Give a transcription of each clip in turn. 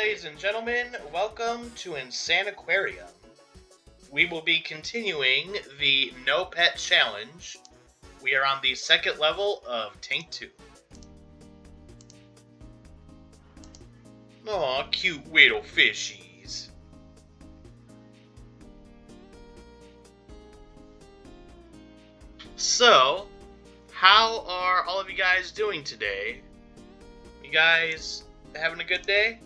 ladies and gentlemen. Welcome to Insaniquarium. We will be continuing the No Pet Challenge. We are on the second level of Tank 2. Aw, cute little fishies. So, how are all of you guys doing today? You guys having a good day?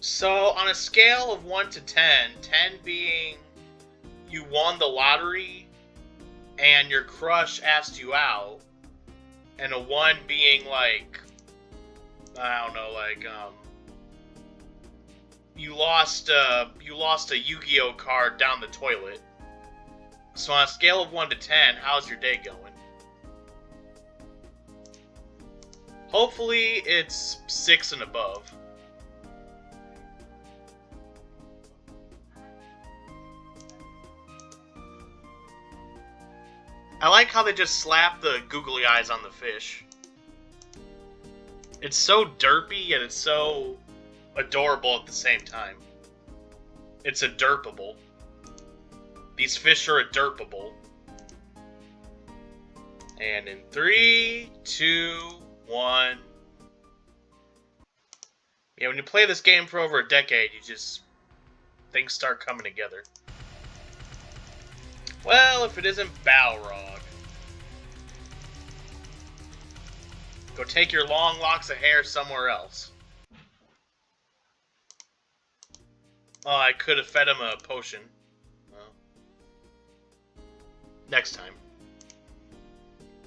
So, on a scale of 1 to 10, 10 being you won the lottery and your crush asked you out, and a 1 being like, I don't know, like, you lost a Yu-Gi-Oh card down the toilet. So on a scale of 1 to 10, how's your day going? Hopefully it's 6 and above. I like how they just slap the googly eyes on the fish. It's so derpy, yet it's so adorable at the same time. It's a derpable. These fish are a derpable. And in 3, 2, 1. Yeah, when you play this game for over a decade, things start coming together. Well, if it isn't Balrog. Go take your long locks of hair somewhere else. Oh, I could have fed him a potion. Well, next time.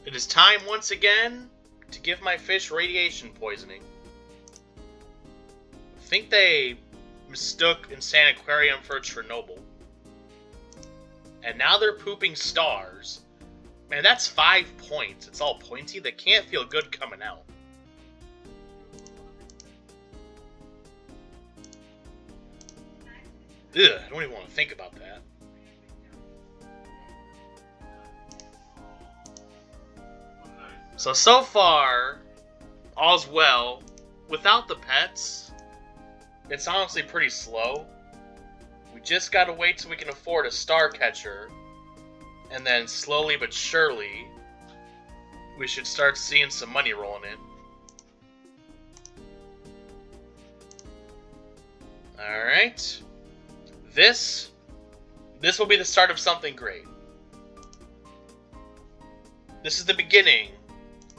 It is time once again to give my fish radiation poisoning. I think they mistook Insaniquarium for Chernobyl. And now they're pooping stars. Man, that's 5 points. It's all pointy. That can't feel good coming out. Ugh, I don't even want to think about that. So far, all's well. Without the pets, it's honestly pretty slow. We just gotta wait till we can afford a star catcher. And then slowly but surely, we should start seeing some money rolling in. Alright. This will be the start of something great. This is the beginning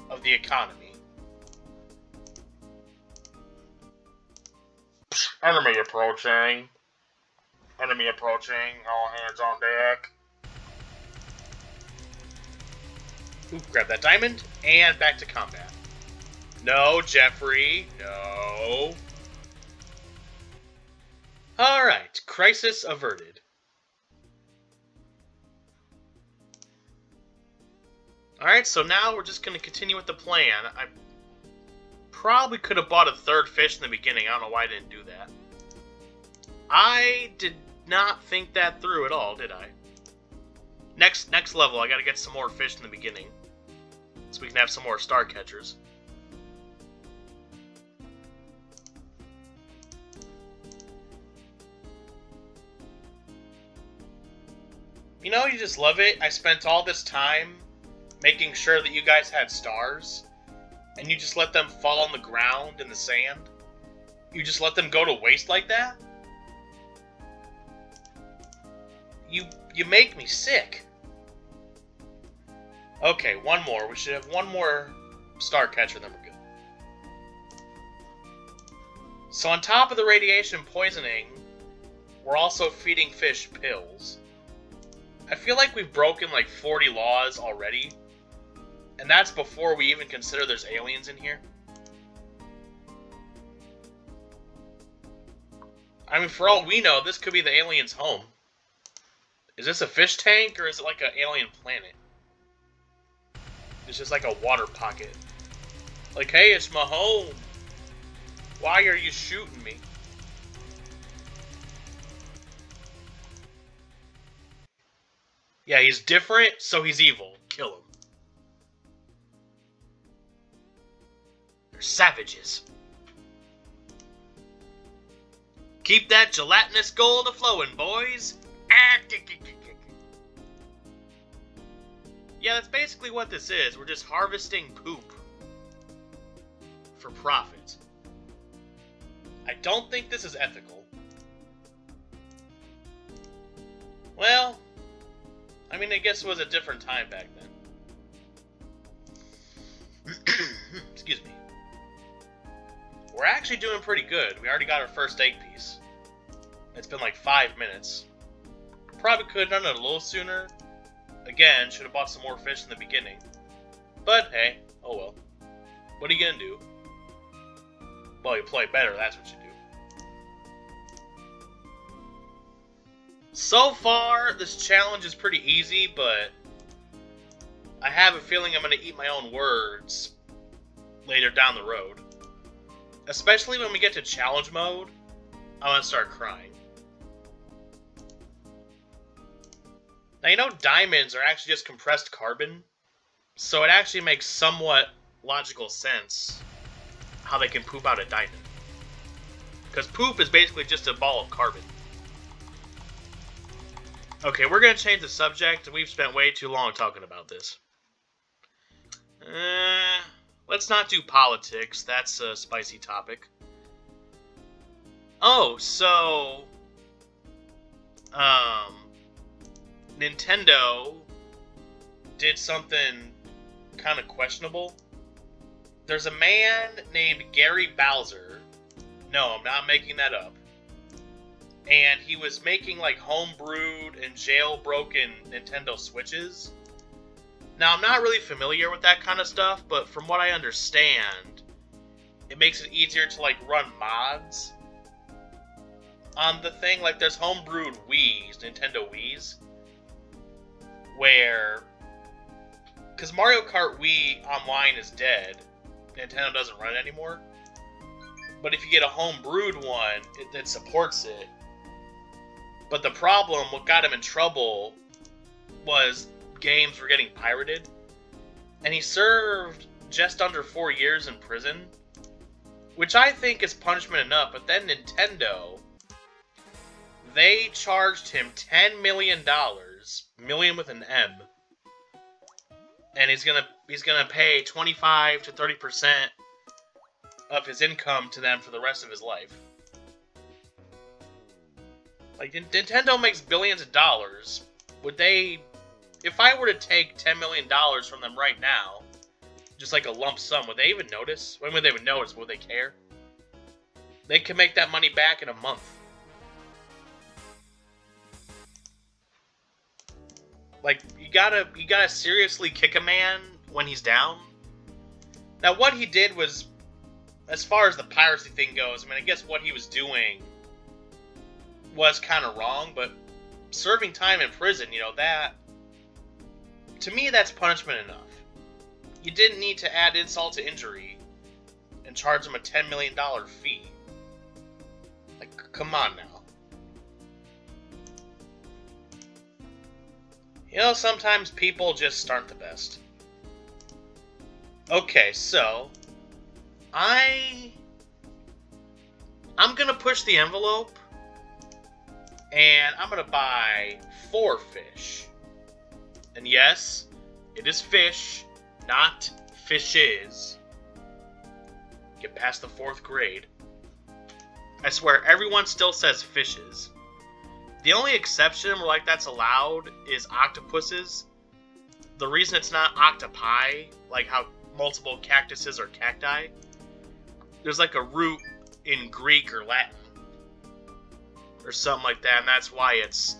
of the economy. Enemy approaching. Enemy approaching. All hands on deck. Ooh, grab that diamond, and back to combat. No, Jeffrey, no. Alright, crisis averted. Alright, so now we're just going to continue with the plan. I probably could have bought a third fish in the beginning. I don't know why I didn't do that. I did not think that through at all, did I? Next level, I gotta get some more fish in the beginning. So we can have some more star catchers. You know, you just love it. I spent all this time making sure that you guys had stars, and you just let them fall on the ground in the sand? You just let them go to waste like that? You make me sick. Okay, one more. We should have one more star catcher, then we're good. So on top of the radiation poisoning, we're also feeding fish pills. I feel like we've broken like 40 laws already. And that's before we even consider there's aliens in here. I mean, for all we know, this could be the alien's home. Is this a fish tank, or is it like an alien planet? It's just like a water pocket. Like, hey, it's my home. Why are you shooting me? Yeah, he's different, so he's evil. Kill him. They're savages. Keep that gelatinous gold a-flowing, boys! Yeah, that's basically what this is. We're just harvesting poop for profit. I don't think this is ethical. Well, I mean, I guess it was a different time back then. Excuse me. We're actually doing pretty good. We already got our first egg piece. It's been like 5 minutes. Probably could have done it a little sooner. Again, should have bought some more fish in the beginning. But hey, oh well. What are you gonna do? Well, you play better, that's what you do. So far, this challenge is pretty easy, but I have a feeling I'm gonna eat my own words later down the road. Especially when we get to challenge mode, I'm gonna start crying. Now, you know diamonds are actually just compressed carbon, so it actually makes somewhat logical sense how they can poop out a diamond. Because poop is basically just a ball of carbon. Okay, we're going to change the subject. We've spent way too long talking about this. Let's not do politics. That's a spicy topic. Oh, so... Nintendo did something kind of questionable. There's a man named Gary Bowser. No, I'm not making that up. And he was making like homebrewed and jailbroken Nintendo Switches. Now, I'm not really familiar with that kind of stuff, but from what I understand, it makes it easier to like run mods on the thing. Like there's homebrewed Wii's, Nintendo Wii's, where, because Mario Kart Wii Online is dead, Nintendo doesn't run it anymore. But if you get a home-brewed one, it supports it. But the problem, what got him in trouble, was games were getting pirated. And he served just under 4 years in prison, which I think is punishment enough. But then Nintendo, they charged him $10 million, million with an M, and he's gonna pay 25 to 30% of his income to them for the rest of his life. Like, Nintendo makes billions of dollars. Would they, if I were to take $10 million from them right now, just like a lump sum, would they even notice? When would they even notice? Would they care? They can make that money back in a month. Like, you gotta seriously kick a man when he's down. Now, what he did was, as far as the piracy thing goes, I mean, I guess what he was doing was kind of wrong, but serving time in prison, you know, that, to me, that's punishment enough. You didn't need to add insult to injury and charge him a $10 million fee. Like, come on now. You know, sometimes people just aren't the best. Okay, so I'm gonna push the envelope, and I'm gonna buy 4 fish. And yes, it is fish, not fishes. Get past the 4th grade. I swear, everyone still says fishes. The only exception where like that's allowed is octopuses. The reason it's not octopi, like how multiple cactuses are cacti, there's like a root in Greek or Latin or something like that, and that's why it's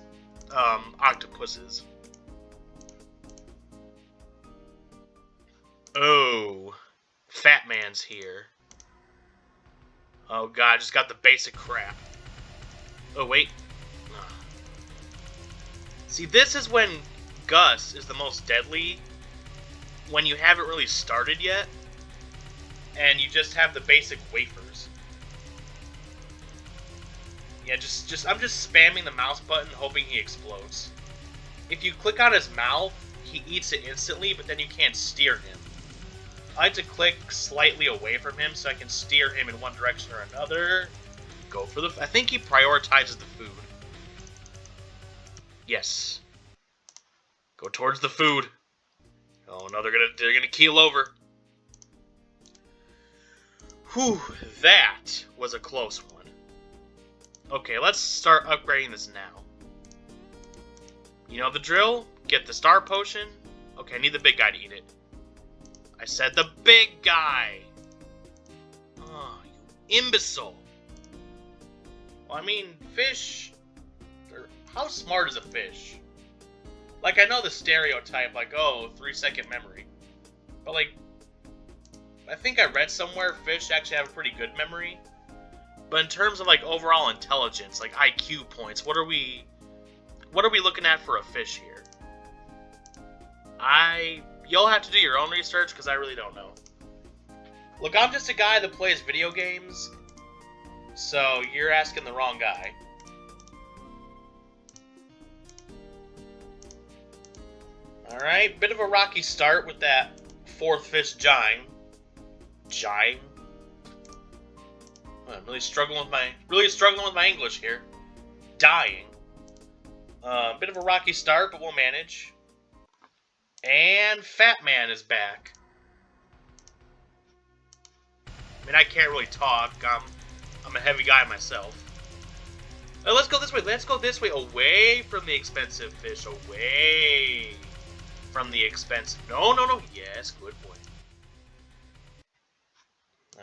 octopuses. Oh, Fat Man's here. Oh god, I just got the basic crap. Oh wait. See, this is when Gus is the most deadly, when you haven't really started yet, and you just have the basic wafers. Yeah, I'm just spamming the mouse button, hoping he explodes. If you click on his mouth, he eats it instantly, but then you can't steer him. I like to click slightly away from him so I can steer him in one direction or another. Go for the... I think he prioritizes the food. Yes. Go towards the food. Oh no, they're gonna keel over. Whew, that was a close one. Okay, let's start upgrading this now. You know the drill? Get the star potion. Okay, I need the big guy to eat it. I said the big guy! Oh, you imbecile. Well, I mean, fish... How smart is a fish? Like, I know the stereotype, like, oh, 3-second memory. But, like, I think I read somewhere fish actually have a pretty good memory. But in terms of, like, overall intelligence, like IQ points, what are we looking at for a fish here? You'll have to do your own research, because I really don't know. Look, I'm just a guy that plays video games, so you're asking the wrong guy. Alright, bit of a rocky start with that fourth fish Jine. Jine? I'm really struggling with my English here. Dying. Bit of a rocky start, but we'll manage. And Fat Man is back. I mean, I can't really talk. I'm a heavy guy myself. Let's go this way. Let's go this way. Away from the expensive fish. Away from the expensive. No, no, no. Yes, good boy.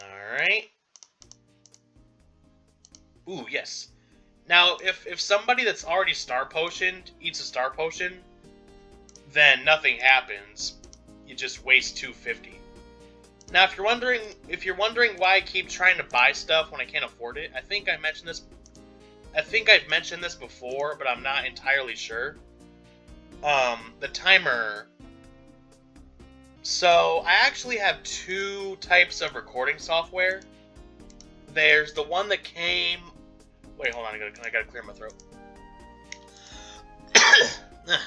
Alright. Ooh, yes. Now, if somebody that's already star potioned eats a star potion, then nothing happens. You just waste 250. Now, if you're wondering why I keep trying to buy stuff when I can't afford it, I think I've mentioned this before, but I'm not entirely sure. The timer. So, I actually have two types of recording software. There's the one that came... Wait, hold on, I gotta clear my throat.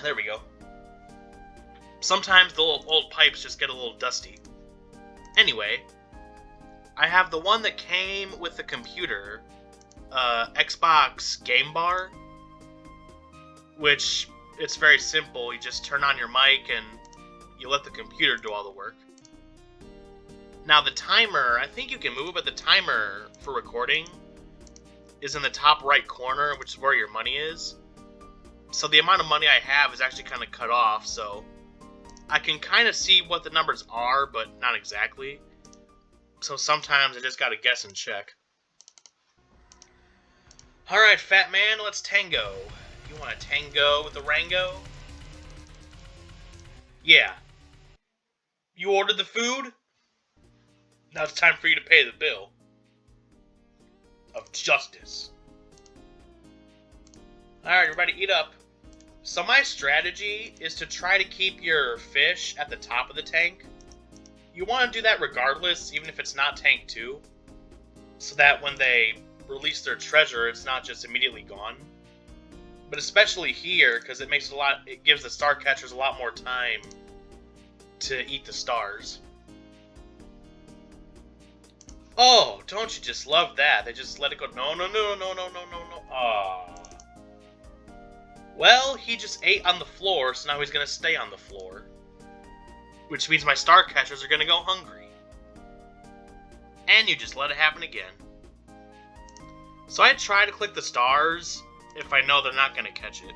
There we go. Sometimes the little old pipes just get a little dusty. Anyway, I have the one that came with the computer, Xbox Game Bar, which, it's very simple. You just turn on your mic and you let the computer do all the work. Now the timer, I think you can move, but the timer for recording is in the top right corner, which is where your money is. So the amount of money I have is actually kind of cut off, so I can kind of see what the numbers are, but not exactly. So sometimes I just gotta guess and check. Alright, Fat Man, let's tango. You want to tango with the Rango? Yeah. You ordered the food? Now it's time for you to pay the bill. Of justice. Alright, everybody, eat up. So my strategy is to try to keep your fish at the top of the tank. You want to do that regardless, even if it's not tank 2. So that when they release their treasure, it's not just immediately gone. But especially here, because it gives the star catchers a lot more time to eat the stars. Oh, don't you just love that? They just let it go. No, no, no, no, no, no, no, no. Aww. Well, he just ate on the floor, so now he's going to stay on the floor. Which means my star catchers are going to go hungry. And you just let it happen again. So I try to click the stars if I know they're not going to catch it.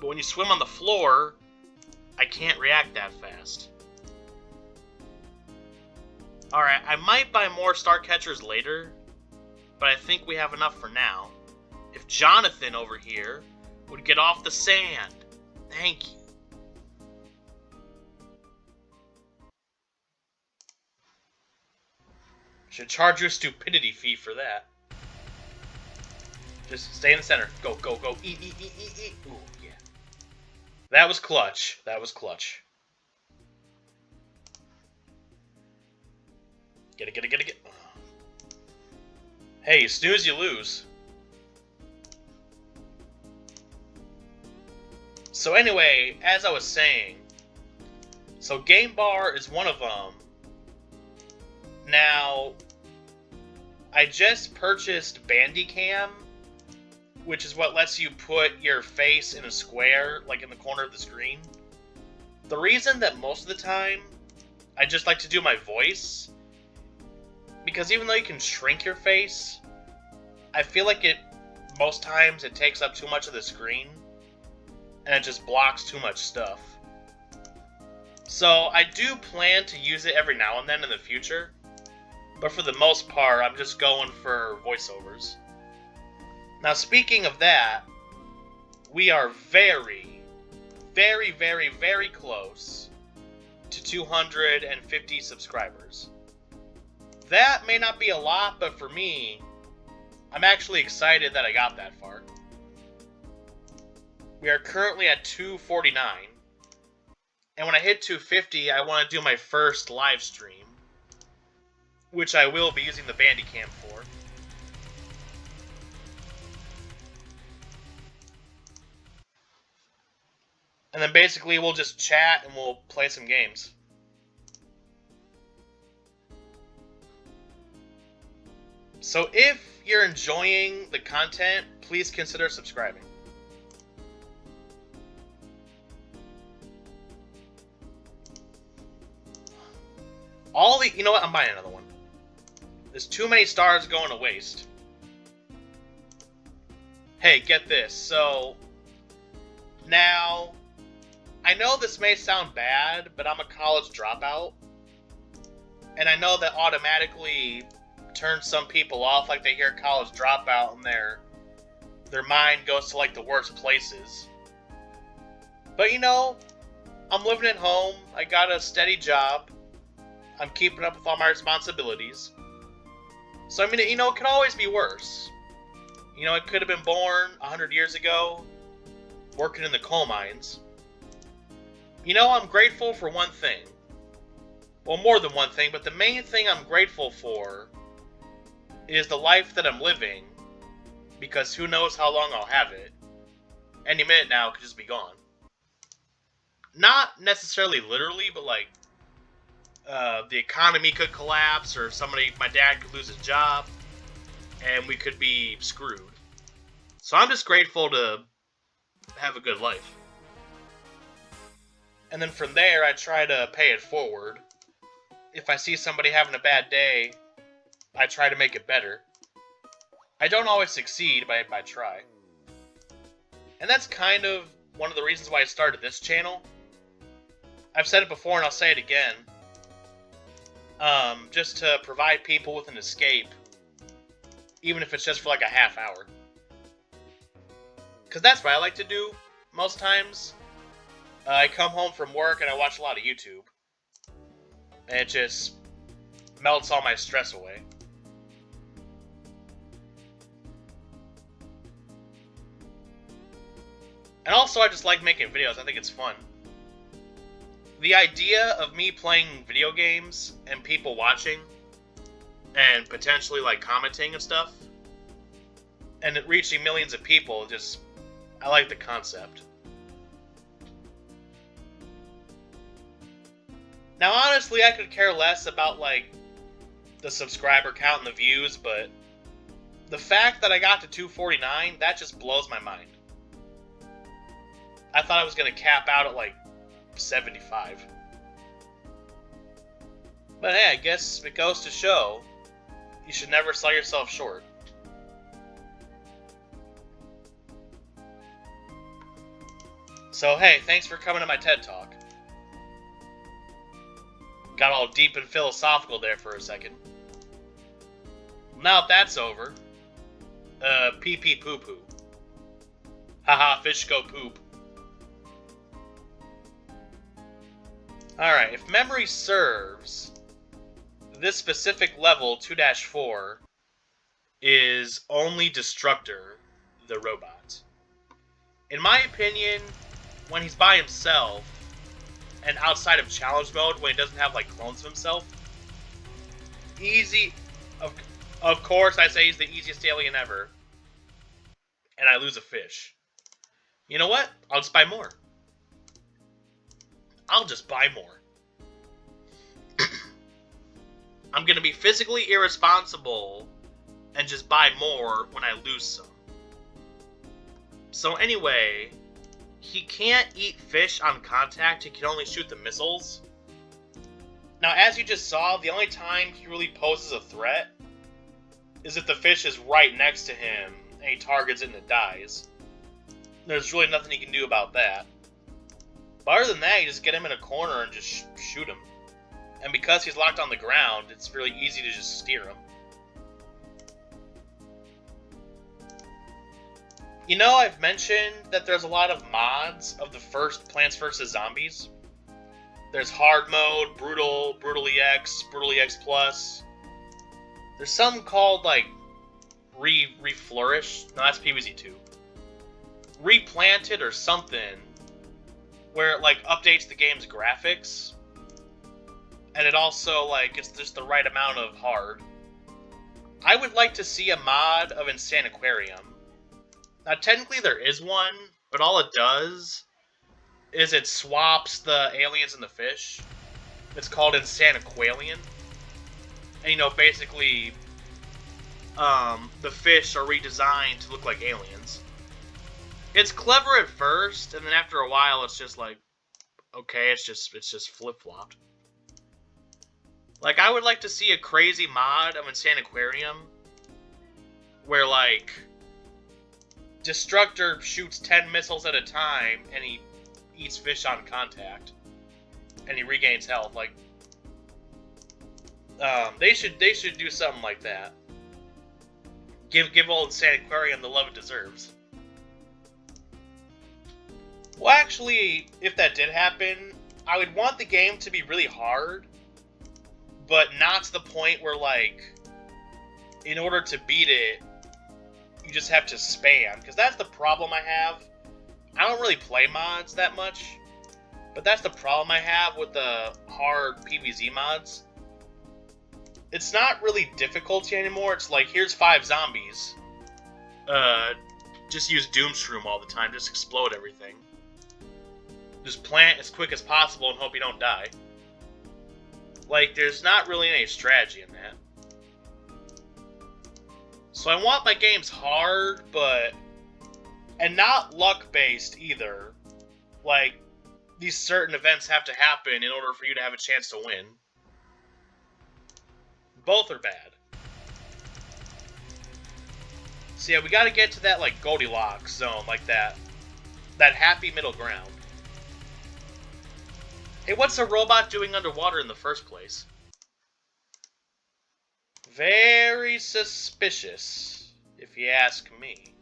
But when you swim on the floor, I can't react that fast. Alright, I might buy more star catchers later, but I think we have enough for now. If Jonathan over here would get off the sand. Thank you. Should charge you a stupidity fee for that. Just stay in the center. Go, go, go. Eat, eat, eat, eat, eat. Ooh, yeah. That was clutch. That was clutch. Get it, get it, get it, get it. Hey, you snooze, you lose. So anyway, as I was saying, so Game Bar is one of them. Now, I just purchased Bandicam, which is what lets you put your face in a square, like in the corner of the screen. The reason that most of the time I just like to do my voice, because even though you can shrink your face, I feel like most times it takes up too much of the screen, and it just blocks too much stuff. So I do plan to use it every now and then in the future, but for the most part, I'm just going for voiceovers. Now, speaking of that, we are very, very, very, very close to 250 subscribers. That may not be a lot, but for me, I'm actually excited that I got that far. We are currently at 249, and when I hit 250, I want to do my first live stream, which I will be using the Bandicam for. And then basically we'll just chat and we'll play some games. So if you're enjoying the content, please consider subscribing. You know what? I'm buying another one. There's too many stars going to waste. Hey, get this. So, now, I know this may sound bad, but I'm a college dropout. And I know that automatically turns some people off, like they hear college dropout and their mind goes to like the worst places. But you know, I'm living at home, I got a steady job, I'm keeping up with all my responsibilities. So I mean, you know, it could always be worse. You know, I could have been born 100 years ago, working in the coal mines. You know, I'm grateful for one thing. Well, more than one thing, but the main thing I'm grateful for is the life that I'm living, because who knows how long I'll have it. Any minute now, it could just be gone. Not necessarily literally, but like, the economy could collapse, or my dad could lose his job, and we could be screwed. So I'm just grateful to have a good life. And then from there, I try to pay it forward. If I see somebody having a bad day, I try to make it better. I don't always succeed, but I try. And that's kind of one of the reasons why I started this channel. I've said it before and I'll say it again. Just to provide people with an escape, even if it's just for like a half hour. Because that's what I like to do most times. I come home from work and I watch a lot of YouTube. And it just melts all my stress away. And also, I just like making videos. I think it's fun. The idea of me playing video games and people watching and potentially like commenting and stuff and it reaching millions of people, I like the concept. Now, honestly, I could care less about like the subscriber count and the views, but the fact that I got to 249, that just blows my mind. I thought I was going to cap out at like 75. But hey, I guess it goes to show you should never sell yourself short. So hey, thanks for coming to my TED Talk. Got all deep and philosophical there for a second. Now that that's over, pee pee poo poo. Haha, fish go poop. Alright, if memory serves, this specific level, 2-4, is only Destructor, the robot. In my opinion, when he's by himself, and outside of challenge mode, when he doesn't have like clones of himself, easy, of course I say he's the easiest alien ever, and I lose a fish. You know what? I'll just buy more. I'll just buy more. I'm going to be physically irresponsible and just buy more when I lose some. So anyway, he can't eat fish on contact, he can only shoot the missiles. Now, as you just saw, the only time he really poses a threat is if the fish is right next to him and he targets it and it dies. There's really nothing he can do about that. But other than that, you just get him in a corner and just shoot him. And because he's locked on the ground, it's really easy to just steer him. You know, I've mentioned that there's a lot of mods of the first Plants vs. Zombies. There's Hard Mode, Brutal, Brutal EX, Brutal EX Plus. There's some called, like, Reflourish. No, that's PvZ 2. Replanted or something, where it, like, updates the game's graphics. And it also, like, it's just the right amount of hard. I would like to see a mod of Insaniquarium. Now, technically there is one, but all it does is it swaps the aliens and the fish. It's called Insaniquarium. And, you know, basically, the fish are redesigned to look like aliens. It's clever at first, and then after a while, it's just like, okay, it's just flip-flopped. Like, I would like to see a crazy mod of Insaniquarium where, like, Destructor shoots 10 missiles at a time, and he eats fish on contact, and he regains health. Like, they should do something like that. Give old Insaniquarium the love it deserves. Well, actually, if that did happen, I would want the game to be really hard, but not to the point where, like, in order to beat it, you just have to spam, because that's the problem I have. I don't really play mods that much, but that's the problem I have with the hard PvZ mods. It's not really difficulty anymore. It's like, here's 5 zombies. Just use Doomshroom all the time. Just explode everything. Just plant as quick as possible and hope you don't die. Like, there's not really any strategy in that. So I want my games hard, but... and not luck-based either. Like, these certain events have to happen in order for you to have a chance to win. Both are bad. So yeah, we gotta get to that, like, Goldilocks zone, like that happy middle ground. Hey, what's a robot doing underwater in the first place? Very suspicious, if you ask me.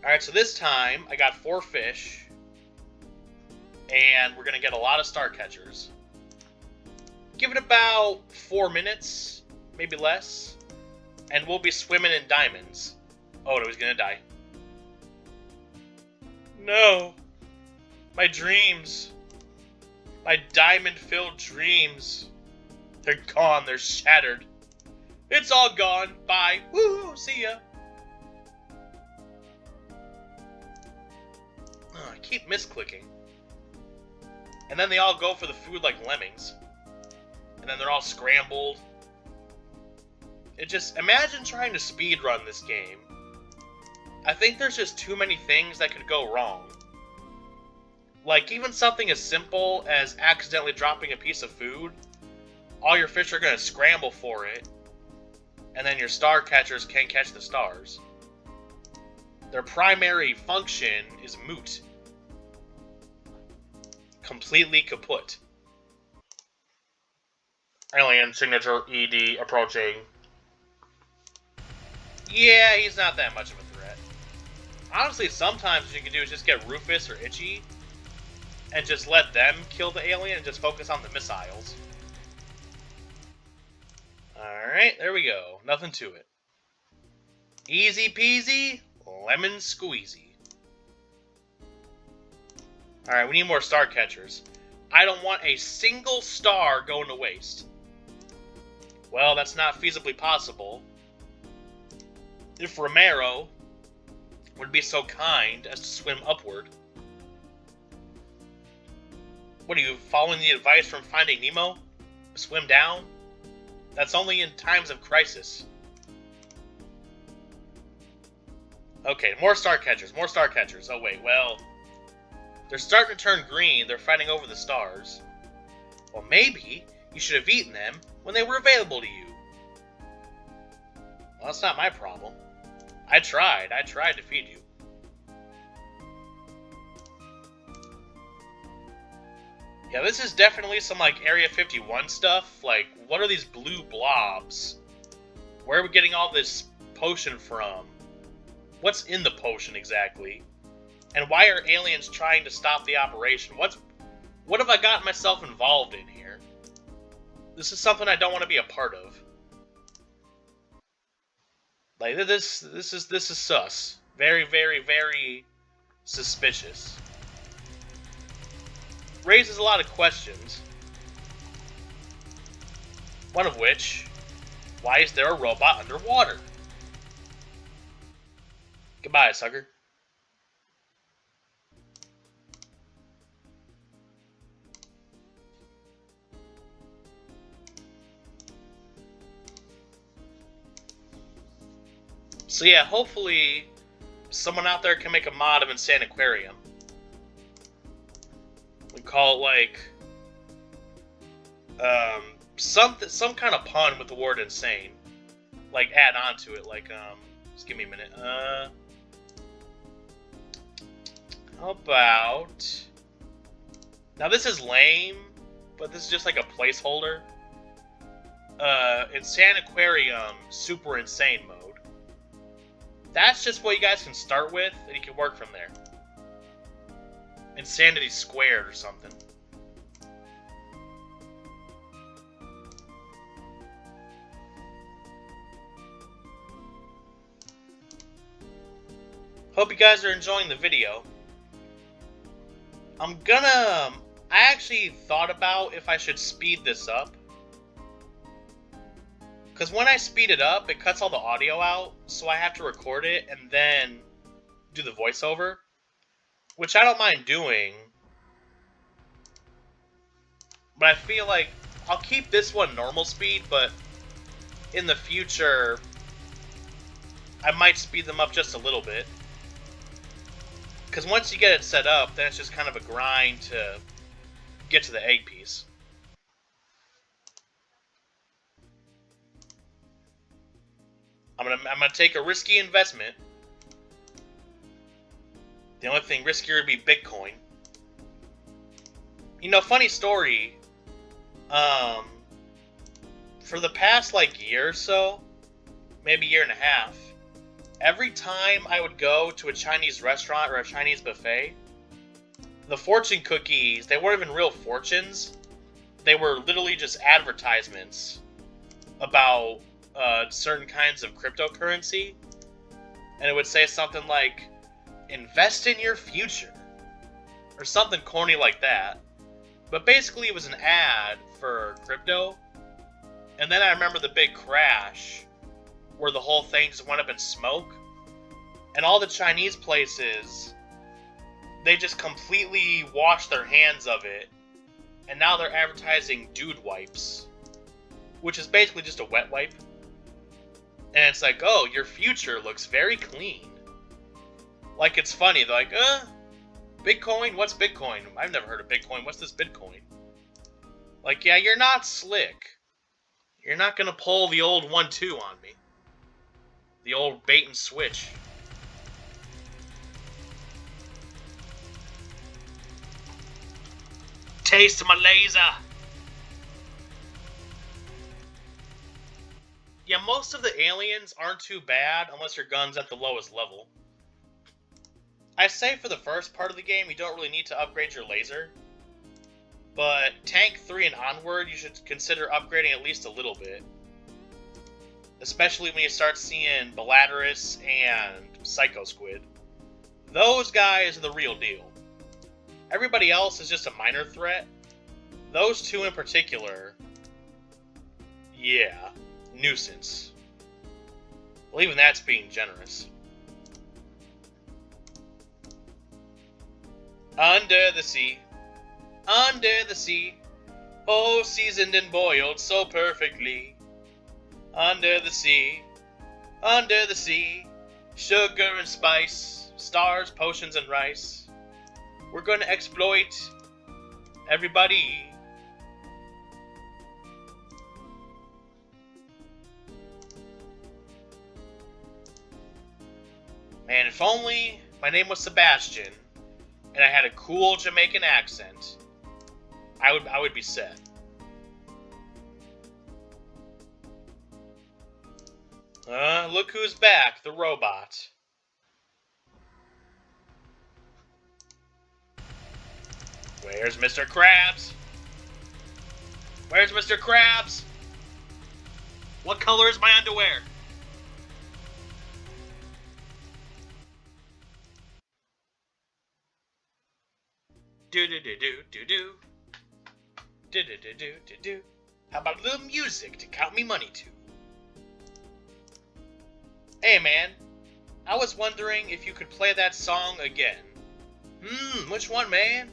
Alright, so this time, I got 4 fish, and we're gonna get a lot of star catchers. Give it about 4 minutes, maybe less, and we'll be swimming in diamonds. Oh, no, he's gonna die. No! My dreams! My diamond-filled dreams! They're gone, they're shattered. It's all gone, bye, woo, see ya! Oh, I keep misclicking. And then they all go for the food like lemmings. And then they're all scrambled. It just... imagine trying to speedrun this game. I think there's just too many things that could go wrong. Like, even something as simple as accidentally dropping a piece of food, all your fish are going to scramble for it, and then your star catchers can't catch the stars. Their primary function is moot. Completely kaput. Alien signature ED approaching. Yeah, he's not that much of a threat. Honestly, sometimes what you can do is just get Rufus or Itchy and just let them kill the alien and just focus on the missiles. Alright, there we go. Nothing to it. Easy peasy, lemon squeezy. Alright, we need more star catchers. I don't want a single star going to waste. Well, that's not feasibly possible. If Romero would be so kind as to swim upward. What are you, following the advice from Finding Nemo? Swim down? That's only in times of crisis. Okay, more star catchers, more star catchers. Oh wait, well, they're starting to turn green. They're fighting over the stars. Well, maybe you should have eaten them when they were available to you. Well, that's not my problem. I tried to feed you. Yeah, this is definitely some, like, Area 51 stuff. Like, what are these blue blobs? Where are we getting all this potion from? What's in the potion, exactly? And why are aliens trying to stop the operation? What have I gotten myself involved in here? This is something I don't want to be a part of. Like, this is sus. Very, very, very suspicious. Raises a lot of questions. One of which, why is there a robot underwater? Goodbye, sucker. So yeah, hopefully someone out there can make a mod of Insaniquarium. We call it like some kind of pun with the word insane. Like add on to it, like just give me a minute. How about, now this is lame, but this is just like a placeholder. Insaniquarium Super Insane Mode. That's just what you guys can start with, and you can work from there. Insanity Squared or something. Hope you guys are enjoying the video. I actually thought about if I should speed this up. Because when I speed it up, it cuts all the audio out, so I have to record it and then do the voiceover. Which I don't mind doing. But I feel like I'll keep this one normal speed, but in the future, I might speed them up just a little bit. Because once you get it set up, then it's just kind of a grind to get to the egg piece. I'm gonna take a risky investment. The only thing riskier would be Bitcoin. You know, funny story. For the past like year or so, maybe year and a half, every time I would go to a Chinese restaurant or a Chinese buffet, the fortune cookies, they weren't even real fortunes. They were literally just advertisements about certain kinds of cryptocurrency. And it would say something like, invest in your future. Or something corny like that. But basically it was an ad for crypto. And then I remember the big crash where the whole thing just went up in smoke. And all the Chinese places, they just completely washed their hands of it. And now they're advertising dude wipes, which is basically just a wet wipe. And it's like, oh, your future looks very clean. Like, it's funny. They're like, Bitcoin? What's Bitcoin? I've never heard of Bitcoin. What's this Bitcoin? Like, yeah, you're not slick. You're not gonna pull the old 1-2 on me. The old bait and switch. Taste my laser! Yeah, most of the aliens aren't too bad unless your gun's at the lowest level. I say for the first part of the game, you don't really need to upgrade your laser. But Tank 3 and onward, you should consider upgrading at least a little bit. Especially when you start seeing Bellatrix and Psycho Squid. Those guys are the real deal. Everybody else is just a minor threat. Those two in particular, yeah, nuisance. Well, even that's being generous. Under the sea, oh, seasoned and boiled so perfectly. Under the sea, under the sea, sugar and spice, stars, potions, and rice. We're gonna exploit everybody. Man, if only my name was Sebastian and I had a cool Jamaican accent, I would be set. Look who's back, the robot. Where's Mr. Krabs? Where's Mr. Krabs? What color is my underwear? Do-do-do-do-do-do. Do-do-do-do-do-do. How about a little music to count me money to? Hey man, I was wondering if you could play that song again. Which one, man?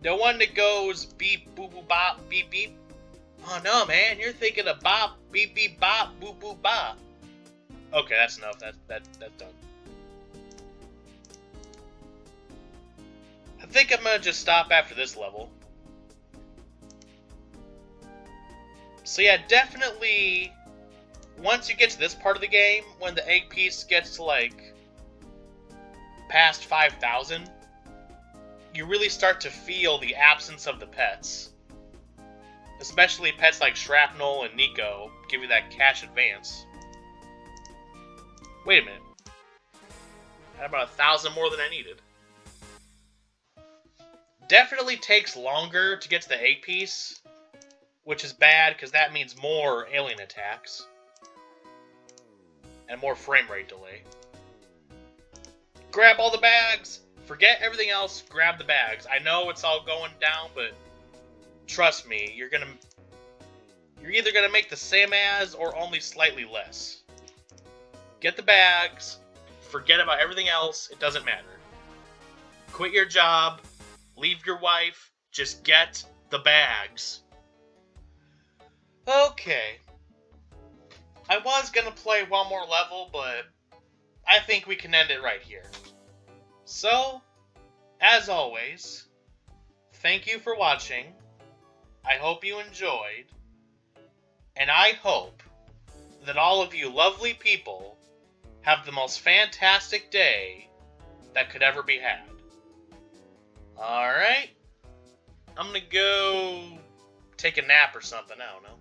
The one that goes beep boop boop bop beep beep? Oh no, man, you're thinking of bop beep beep bop boop boop bop. Okay, that's enough. That's done. I think I'm gonna just stop after this level. So yeah, definitely, once you get to this part of the game, when the egg piece gets to, like, past 5,000, you really start to feel the absence of the pets. Especially pets like Shrapnel and Nico give you that cash advance. Wait a minute. I had about 1,000 more than I needed. Definitely takes longer to get to the egg piece, which is bad because that means more alien attacks. And more frame rate delay. Grab all the bags! Forget everything else, grab the bags. I know it's all going down, but trust me, you're either gonna make the same as or only slightly less. Get the bags, forget about everything else, it doesn't matter. Quit your job, leave your wife, just get the bags. Okay. I was gonna play one more level, but I think we can end it right here. So, as always, thank you for watching. I hope you enjoyed. And I hope that all of you lovely people have the most fantastic day that could ever be had. Alright. I'm gonna go take a nap or something, I don't know.